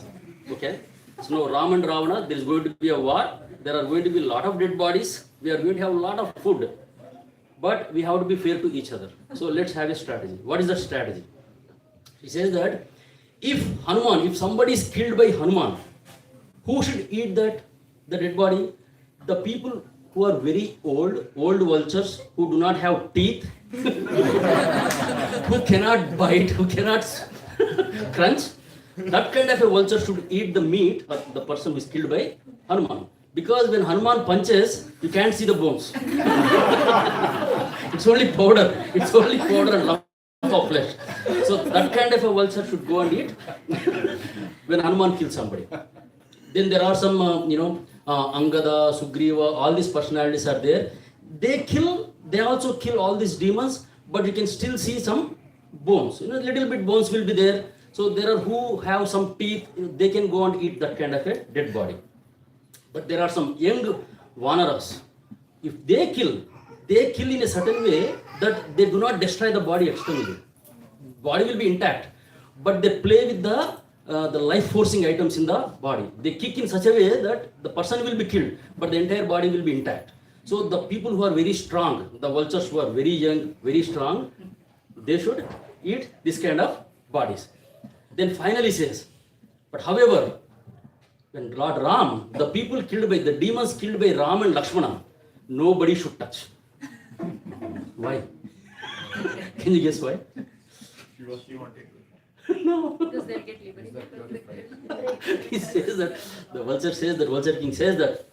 okay? So now Ram and Ravana, there is going to be a war. There are going to be a lot of dead bodies. We are going to have a lot of food. But we have to be fair to each other. So let's have a strategy. What is the strategy? He says that if somebody is killed by Hanuman, who should eat the dead body? The people who are very old vultures, who do not have teeth, who cannot bite, who cannot crunch. That kind of a vulture should eat the meat of the person who is killed by Hanuman. Because when Hanuman punches, you can't see the bones. It's only powder. It's only powder and lump of flesh. So that kind of a vulture should go and eat when Hanuman kills somebody. Then there are some, Angada, Sugriva, all these personalities are there. They also kill all these demons, but you can still see some bones. Little bit bones will be there. So there are who have some teeth, they can go and eat that kind of a dead body. But there are some young Vanaras. If they kill in a certain way that they do not destroy the body externally. Body will be intact, but they play with the life-forcing items in the body. They kick in such a way that the person will be killed, but the entire body will be intact. So the people who are very strong, the vultures who are very young, very strong, they should eat this kind of bodies. Then finally says, but however, when Lord Ram, the people killed by, the demons killed by Ram and Lakshmana, nobody should touch. Why? Can you guess why? She wanted No. Because they'll get liberty. He says that, the vulture says that, Vulture King says that,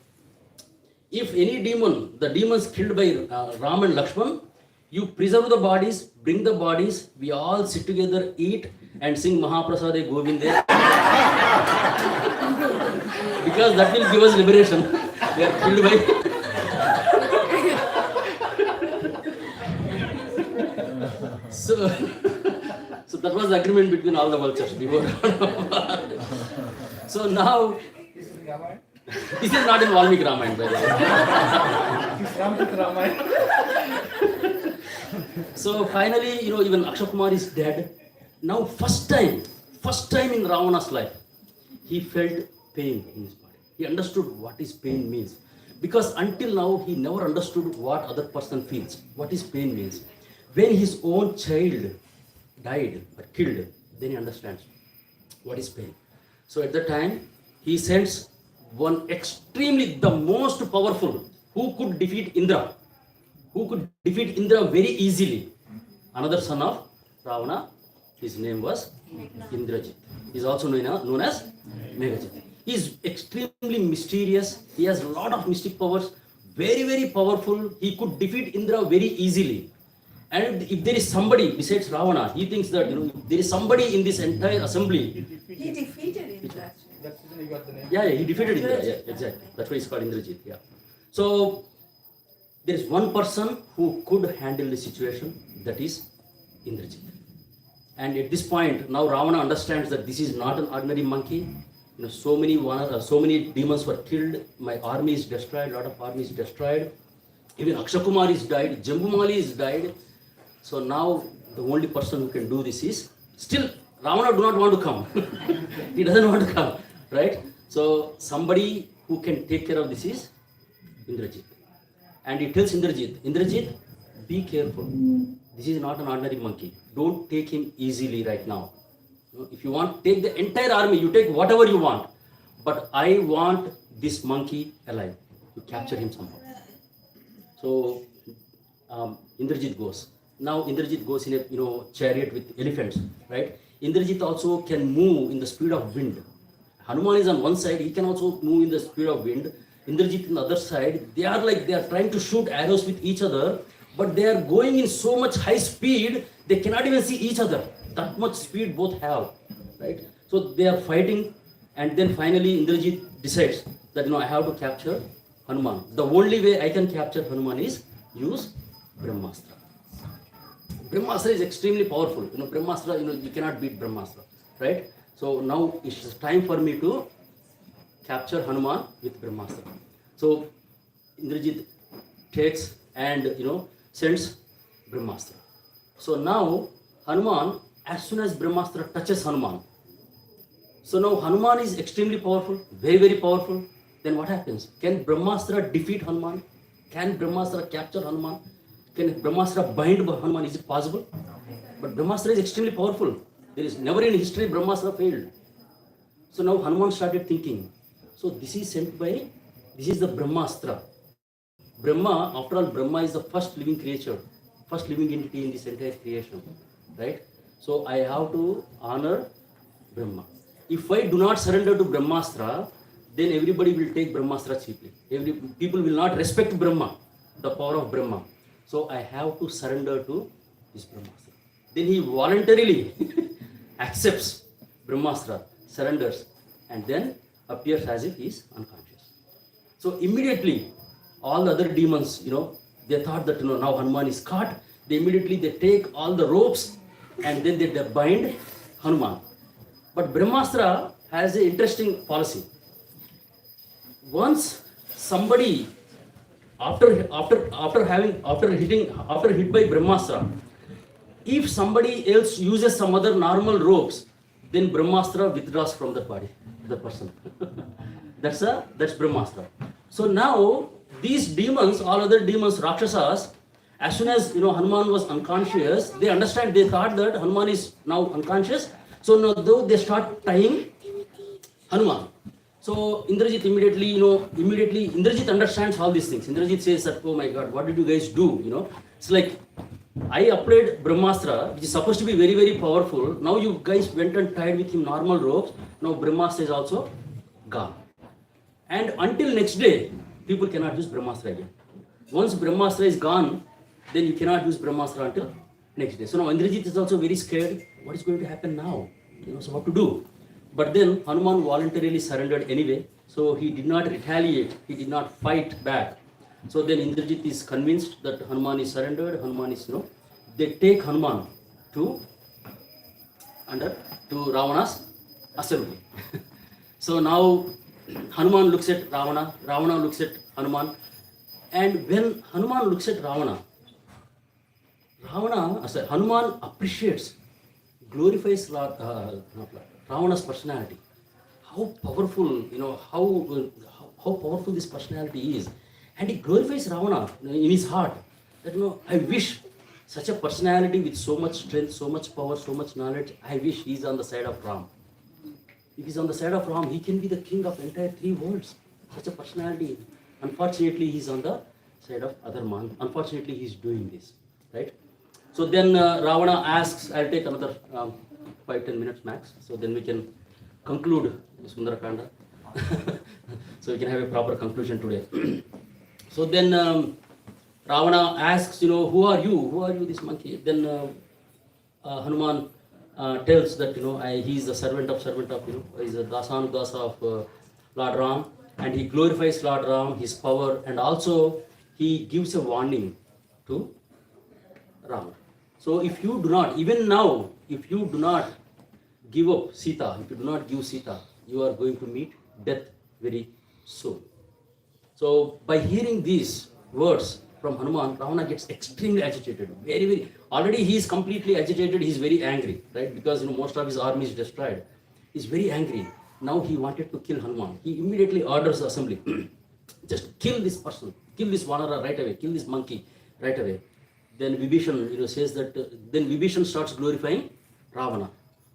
if any demon, the demons killed by Ram and Lakshman, you preserve the bodies, bring the bodies, we all sit together, eat, and sing Mahaprasade Govinde. Because that will give us liberation. They are killed by. So that was the agreement between all the vultures before. So now, this is Ramayana. this is not in Valmiki Ramayana, by the way. So finally, even Akshay Kumar is dead. Now first time in Ravana's life, he felt pain in his body. He understood what is pain means. Because until now, he never understood what other person feels, what is pain means. When his own child died or killed, then he understands what is pain. So at that time, he sends one extremely, the most powerful, who could defeat Indra very easily. Another son of Ravana, his name was Indrajit. He is also known as Meghajit. He is extremely mysterious. He has a lot of mystic powers, very, very powerful. He could defeat Indra very easily. And if there is somebody besides Ravana, he thinks that if there is somebody in this entire assembly. He defeated Indra. That's the reason he got the name. Yeah, he defeated Indra. Yeah, exactly. That's why he's called Indrajit. Yeah. So there is one person who could handle the situation, that is Indrajit. And at this point, now Ravana understands that this is not an ordinary monkey. So many demons were killed. My army is destroyed. A lot of army is destroyed. Even Akshay Kumar is died. Jambumali is died. So now the only person who can do this is still Ravana do not want to come. He doesn't want to come, right? So somebody who can take care of this is Indrajit. And he tells Indrajit, be careful. This is not an ordinary monkey. Don't take him easily right now. If you want, take the entire army. You take whatever you want. But I want this monkey alive. You capture him somehow. So Indrajit goes. Now Indrajit goes in a chariot with elephants, right? Indrajit also can move in the speed of wind. Hanuman is on one side, he can also move in the speed of wind. Indrajit on the other side, they are trying to shoot arrows with each other, but they are going in so much high speed, they cannot even see each other. That much speed both have, right? So they are fighting, and then finally Indrajit decides that I have to capture Hanuman. The only way I can capture Hanuman is use Brahmastra. Brahmastra is extremely powerful. Brahmastra, you cannot beat Brahmastra, right? So now it's time for me to capture Hanuman with Brahmastra. So Indrajit takes and sends Brahmastra. So now Hanuman, as soon as Brahmastra touches Hanuman, so now Hanuman is extremely powerful, very, very powerful. Then what happens? Can Brahmastra defeat Hanuman? Can Brahmastra capture Hanuman? Can Brahmastra bind Hanuman? Is it possible? But Brahmastra is extremely powerful. There is never in history Brahmastra failed. So now Hanuman started thinking. So this is the Brahmastra. Brahma, after all, Brahma is the first living creature, first living entity in this entire creation, right? So I have to honor Brahma. If I do not surrender to Brahmastra, then everybody will take Brahmastra cheaply. People will not respect Brahma, the power of Brahma. So I have to surrender to this Brahmastra. Then he voluntarily accepts Brahmastra, surrenders, and then appears as if he is unconscious. So immediately, all the other demons, they thought that now Hanuman is caught. They take all the ropes and then they bind Hanuman. But Brahmastra has an interesting policy. Once somebody, after hit by Brahmastra, if somebody else uses some other normal ropes, then Brahmastra withdraws from the body, the person. That's Brahmastra. So now these demons, all other demons, Rakshasas, as soon as Hanuman was unconscious, they thought that Hanuman is now unconscious. So now they start tying Hanuman. So Indrajit immediately Indrajit understands all these things. Indrajit says that, oh my God, what did you guys do? It's like I applied Brahmastra, which is supposed to be very, very powerful. Now you guys went and tied with him normal ropes. Now Brahmastra is also gone. And until next day, people cannot use Brahmastra again. Once Brahmastra is gone, then you cannot use Brahmastra until next day. So now Indrajit is also very scared. What is going to happen now? So what to do? But then Hanuman voluntarily surrendered anyway. So he did not retaliate. He did not fight back. So then Indrajit is convinced that Hanuman is surrendered. Hanuman is, they take Hanuman to Ravana's assembly. So now Hanuman looks at Ravana. Ravana looks at Hanuman. And when Hanuman looks at Hanuman appreciates, glorifies Ravana's personality. How powerful, how powerful this personality is. And he glorifies Ravana in his heart. That, I wish such a personality with so much strength, so much power, so much knowledge, I wish he is on the side of Ram. If he's on the side of Ram, he can be the king of entire 3 worlds. Such a personality. Unfortunately, he's on the side of other man. Unfortunately, he's doing this. Right? So then Ravana asks, I'll take another 5-10 minutes max. So then we can conclude Sundarakanda. So we can have a proper conclusion today. So then Ravana asks, who are you? Who are you, this monkey? Then Hanuman tells that, he is the servant of, he's a Dasanudasa of Lord Ram. And he glorifies Lord Ram, his power. And also he gives a warning to Rama. So if you do not, even now, if you do not give up Sita, if you do not give Sita, you are going to meet death very soon. So by hearing these words from Hanuman, Ravana gets extremely agitated. Very, very. Already he is completely agitated. He is very angry, right? Because most of his army is destroyed. He is very angry. Now he wanted to kill Hanuman. He immediately orders the assembly, just kill this person, kill this Vanara right away, kill this monkey right away. Then Vibhishan, says that. Then Vibhishan starts glorifying Ravana.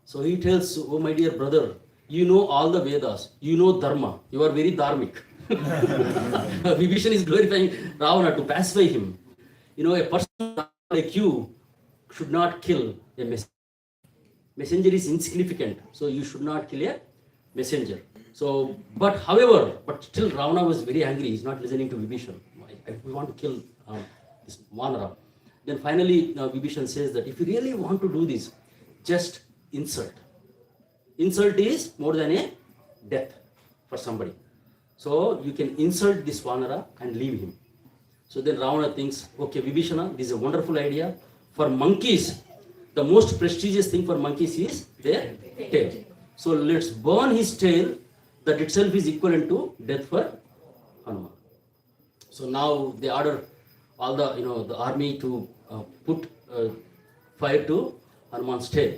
So he tells, oh my dear brother, you know all the Vedas, you know Dharma, you are very dharmic. Vibhishan is glorifying Ravana to pacify him. A person like you should not kill a messenger. Messenger is insignificant, so you should not kill a messenger. So, but still Ravana was very angry. He's not listening to Vibhishan. We want to kill this Vanara. Then finally, Vibhishan says that if you really want to do this, just insult. Insult is more than a death for somebody. So you can insult this Vanara and leave him. So then Ravana thinks, okay, Vibhishana, this is a wonderful idea. For monkeys, the most prestigious thing for monkeys is their tail. So let's burn his tail. That itself is equivalent to death for Hanuman. So now they order all the the army to put fire to Hanuman's tail.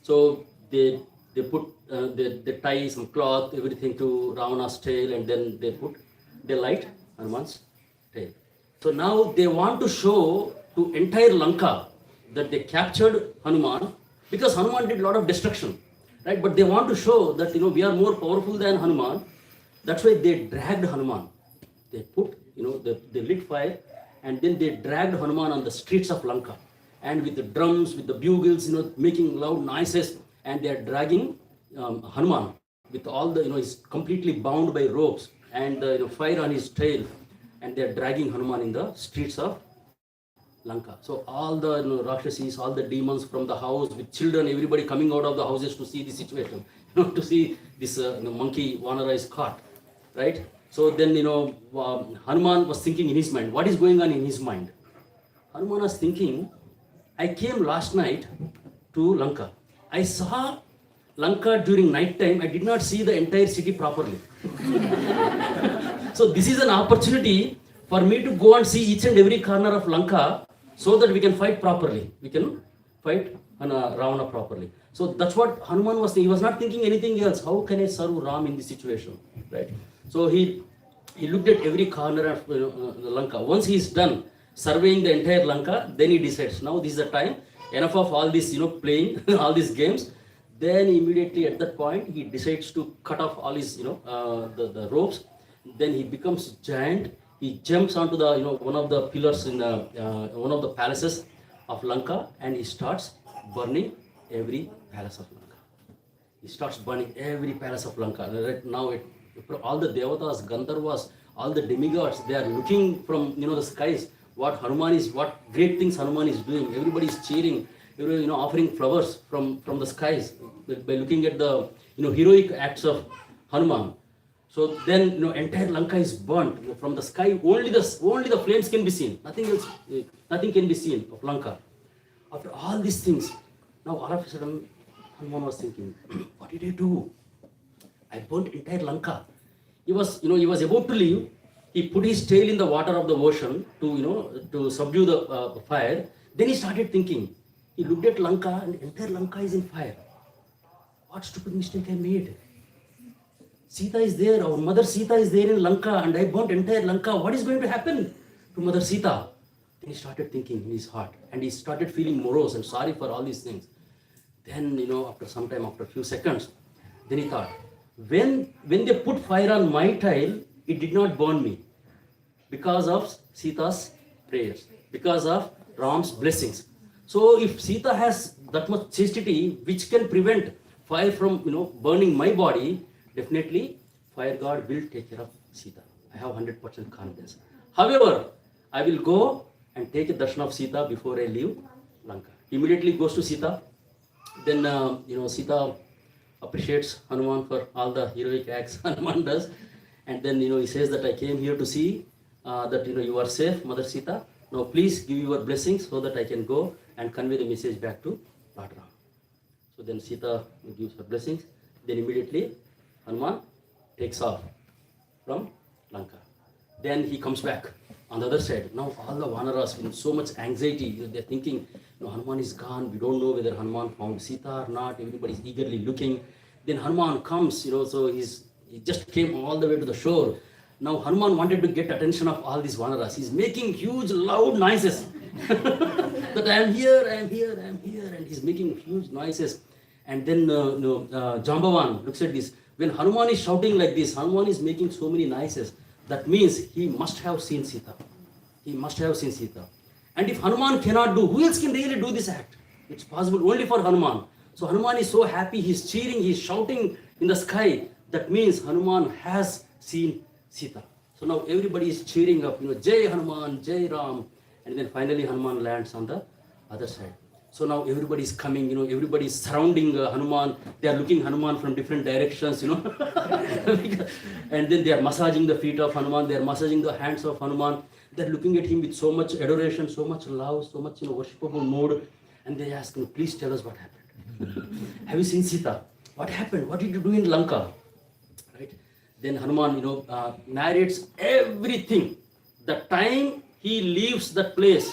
So they tie some cloth, everything to Ravana's tail, and then they light Hanuman's tail. So now they want to show to entire Lanka that they captured Hanuman, because Hanuman did a lot of destruction, right? But they want to show that we are more powerful than Hanuman. That's why they dragged Hanuman. They put they lit fire, and then they dragged Hanuman on the streets of Lanka, and with the drums, with the bugles, making loud noises, and they are dragging Hanuman with all the he's completely bound by ropes and fire on his tail, and they are dragging Hanuman in the streets of Lanka. So all the Rakshasis, all the demons from the house with children, everybody coming out of the houses to see the situation, to see this monkey Vanara is caught, right? So then Hanuman was thinking in his mind, what is going on in his mind? Hanuman was thinking, I came last night to Lanka. I saw Lanka during night time. I did not see the entire city properly. So this is an opportunity for me to go and see each and every corner of Lanka, so that we can fight properly. We can fight Ravana properly. So that's what Hanuman was thinking. He was not thinking anything else. How can I serve Ram in this situation, right? So he looked at every corner of Lanka. Once he is done surveying the entire Lanka, then he decides, now this is the time. Enough of all this, playing all these games. Then immediately at that point, he decides to cut off all his, the ropes. Then he becomes giant. He jumps onto the, one of the pillars in the, one of the palaces of Lanka, and he starts burning every palace of Lanka. He starts burning every palace of Lanka. Right now, all the devatas, Gandharvas, all the demigods, they are looking from the skies. What great things Hanuman is doing. Everybody is cheering, offering flowers from the skies by looking at the heroic acts of Hanuman. So then entire Lanka is burnt from the sky. Only the flames can be seen. Nothing else. Nothing can be seen of Lanka. After all these things, now all of a sudden Hanuman was thinking, what did I do? I burnt entire Lanka. He was about to leave. He put his tail in the water of the ocean to subdue the fire. Then he started thinking. He looked at Lanka, and entire Lanka is in fire. What stupid mistake I made? Sita is there. Our mother Sita is there in Lanka, and I burnt entire Lanka. What is going to happen to Mother Sita? Then he started thinking in his heart, and he started feeling morose and sorry for all these things. Then after some time, after a few seconds, then he thought, when they put fire on my tail, it did not burn me because of Sita's prayers, because of Ram's blessings. So if Sita has that much chastity which can prevent fire from burning my body, definitely fire god will take care of Sita. I have 100% confidence. However, I will go and take a darshan of Sita before I leave Lanka. Immediately goes to Sita. Then Sita appreciates Hanuman for all the heroic acts Hanuman does. And then he says that I came here to see that you are safe, Mother Sita. Now please give your blessings so that I can go and convey the message back to Lord Ram. So then Sita gives her blessings. Then immediately Hanuman takes off from Lanka. Then he comes back on the other side. Now all the Vanaras with so much anxiety, they're thinking, Hanuman is gone. We don't know whether Hanuman found Sita or not. Everybody is eagerly looking. Then Hanuman comes, so he just came all the way to the shore. Now Hanuman wanted to get attention of all these Vanaras. He's making huge loud noises. That I am here, I am here, I am here. And he's making huge noises. And then Jambavan looks at this. When Hanuman is shouting like this, Hanuman is making so many noises. That means he must have seen Sita. He must have seen Sita. And if Hanuman cannot do, who else can really do this act? It's possible only for Hanuman. So Hanuman is so happy, he's cheering, he's shouting in the sky. That means Hanuman has seen Sita. So now everybody is cheering up, Jai Hanuman, Jai Ram. And then finally Hanuman lands on the other side. So now everybody is coming, everybody is surrounding Hanuman. They are looking Hanuman from different directions, And then they are massaging the feet of Hanuman. They are massaging the hands of Hanuman. They are looking at him with so much adoration, so much love, so much worshipable mode. And they ask him, please tell us what happened. Have you seen Sita? What happened? What did you do in Lanka? Right? Then Hanuman, narrates everything. The time he leaves that place,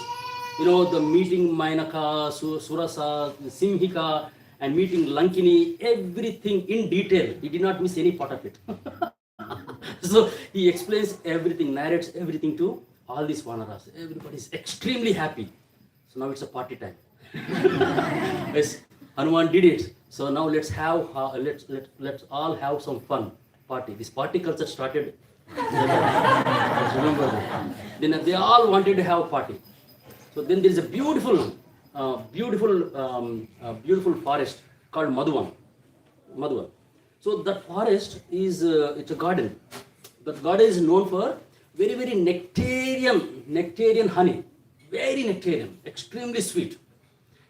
the meeting Mainaka, Surasa, Simhika, and meeting Lankini, everything in detail. He did not miss any part of it. So he explains everything, narrates everything to all these Vanaras. Everybody is extremely happy. So now it's a party time. Yes, Hanuman did it. So now let's all have some fun. Party. This party culture started. Let's remember that. Then they all wanted to have a party. So then there is a beautiful forest called Madhuvan. So that forest is it's a garden. That garden is known for very, very nectarian honey. Very nectarian, extremely sweet.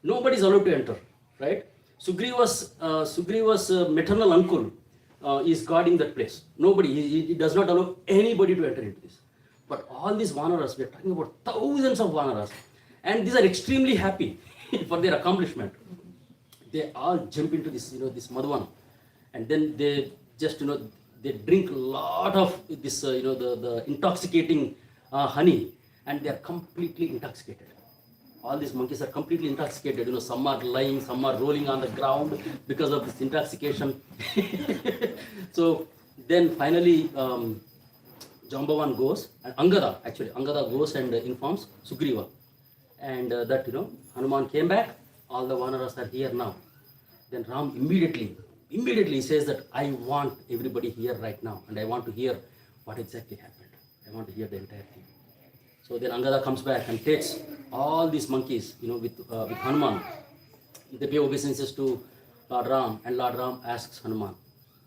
Nobody is allowed to enter, right? Sugriva's maternal uncle is guarding that place. Nobody, he does not allow anybody to enter into this. But all these Vanaras, we are talking about thousands of Vanaras, and these are extremely happy for their accomplishment. They all jump into this, this Madhuvan, and then they just, they drink a lot of this, the intoxicating honey, and they are completely intoxicated. All these monkeys are completely intoxicated. Some are lying, some are rolling on the ground because of this intoxication. So then finally, Jambavan goes, and Angada goes and informs Sugriva. And that, Hanuman came back, all the Vanaras are here now. Then Ram immediately says that I want everybody here right now, and I want to hear what exactly happened. I want to hear the entire thing. So then Angada comes back and takes all these monkeys, with Hanuman. They pay obeisances to Lord Ram, and Lord Ram asks Hanuman,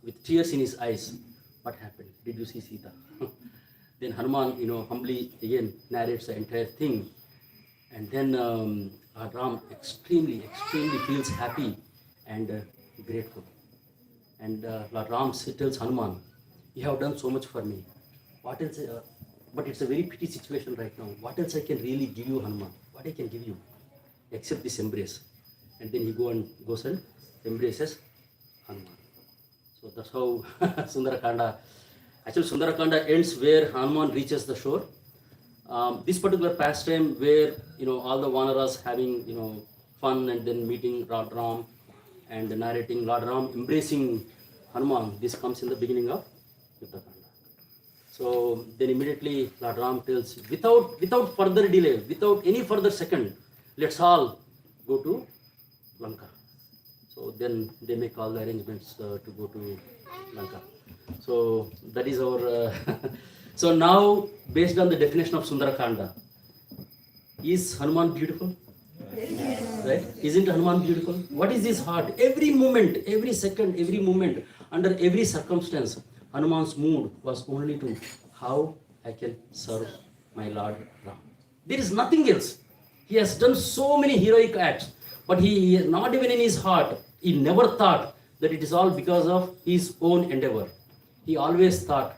with tears in his eyes, what happened? Did you see Sita? Then Hanuman, humbly again narrates the entire thing. And then Lord Ram extremely feels happy and grateful. And Lord Ram tells Hanuman, you have done so much for me. What else? But it's a very pity situation right now. What else I can really give you, Hanuman? What I can give you? Except this embrace. And then he goes and embraces Hanuman. So that's how Sundarakanda. Actually, Sundarakanda ends where Hanuman reaches the shore. This particular pastime where all the Vanaras having fun and then meeting Lord Ram and narrating Lord Ram embracing Hanuman. This comes in the beginning of Yuddhakanda. So then immediately Lord Ram tells, without further delay, without any further second, let's all go to Lanka. So then they make all the arrangements to go to Lanka. So that is our. So now, based on the definition of Sundarakanda, is Hanuman beautiful? Right? Isn't Hanuman beautiful? What is his heart? Every moment, every second, every moment, under every circumstance, Hanuman's mood was only to how I can serve my Lord Ram. There is nothing else. He has done so many heroic acts, but he not even in his heart, he never thought that it is all because of his own endeavor. He always thought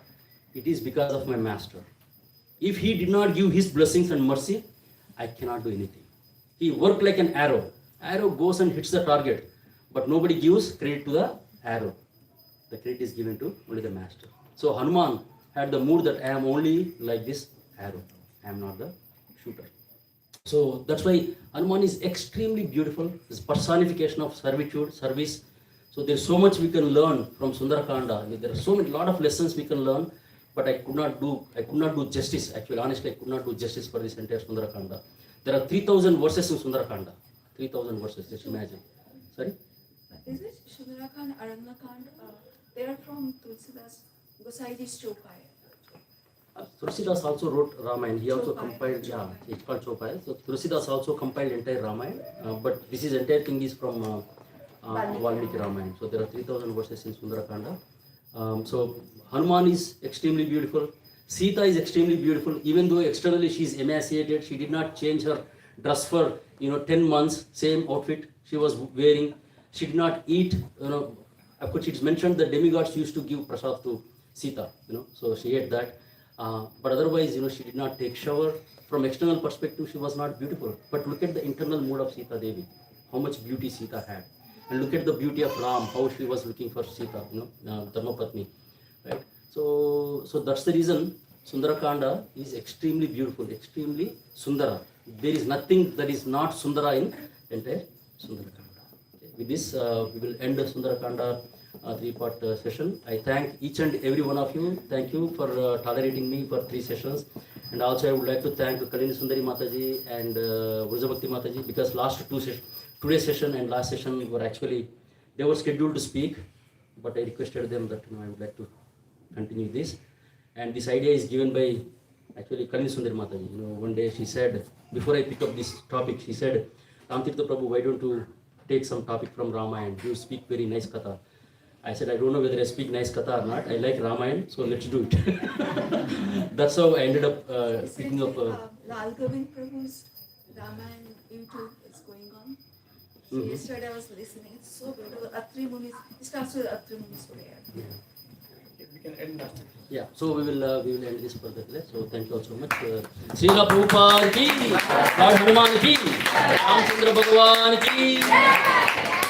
it is because of my master. If he did not give his blessings and mercy, I cannot do anything. He worked like an arrow. Arrow goes and hits the target, but nobody gives credit to the arrow. The credit is given to only the master. So Hanuman had the mood that I am only like this arrow. I am not the shooter. So that's why Hanuman is extremely beautiful. This personification of servitude, service. So there's so much we can learn from Sundarakanda. There are lot of lessons we can learn, but I could not do justice. Actually, honestly, I could not do justice for this entire Sundarakanda. There are 3,000 verses in Sundarakanda. 3,000 verses, just imagine. Sorry? Is it Sundarakanda, Aranyakanda? They are from Tulsidas Gosaiji's Chopai. Tulsidas also wrote Ramayana. He also compiled, it's called Chopai. So Tulsidas also compiled entire Ramayana, but this is entire thing is from Valmiki Ramayana. So there are 3,000 verses in Sundarakanda. So Hanuman is extremely beautiful. Sita is extremely beautiful. Even though externally she is emaciated, she did not change her dress for 10 months. Same outfit she was wearing. She did not eat. Of course, it's mentioned that demigods used to give prasad to Sita. So she ate that. But otherwise, she did not take shower. From external perspective, she was not beautiful. But look at the internal mood of Sita Devi. How much beauty Sita had. And look at the beauty of Ram, how she was looking for Sita, Dharmapatni, right? So that's the reason Sundarakanda is extremely beautiful, extremely Sundara. There is nothing that is not Sundara in entire Sundarakanda. Okay. With this, we will end the Sundarakanda 3-part session. I thank each and every one of you. Thank you for tolerating me for 3 sessions. And also I would like to thank Kalini Sundari Mataji and Vrajabhakti Mataji, because last 2 sessions, today's session and last session were actually, they were scheduled to speak, but I requested them that I would like to continue this. And this idea is given by actually Kalini Sundari Mataji. One day she said, before I pick up this topic, she said, Tirtha Prabhu, why don't you take some topic from Ramayana? You speak very nice katha. I said, I don't know whether I speak nice katha or not. I like Ramayana, so let's do it. That's how I ended up picking up. Lal Govind Prabhu's Ramayana YouTube is going on. So yesterday I was listening. It's so beautiful. Atri Munis. It starts with Atri Munis prayer. We can end that. Yeah, so we will end this for the class. So thank you all so much. Srila Prabhupada ki, Lord Hanuman ki, Ramchandra Bhagavan ki.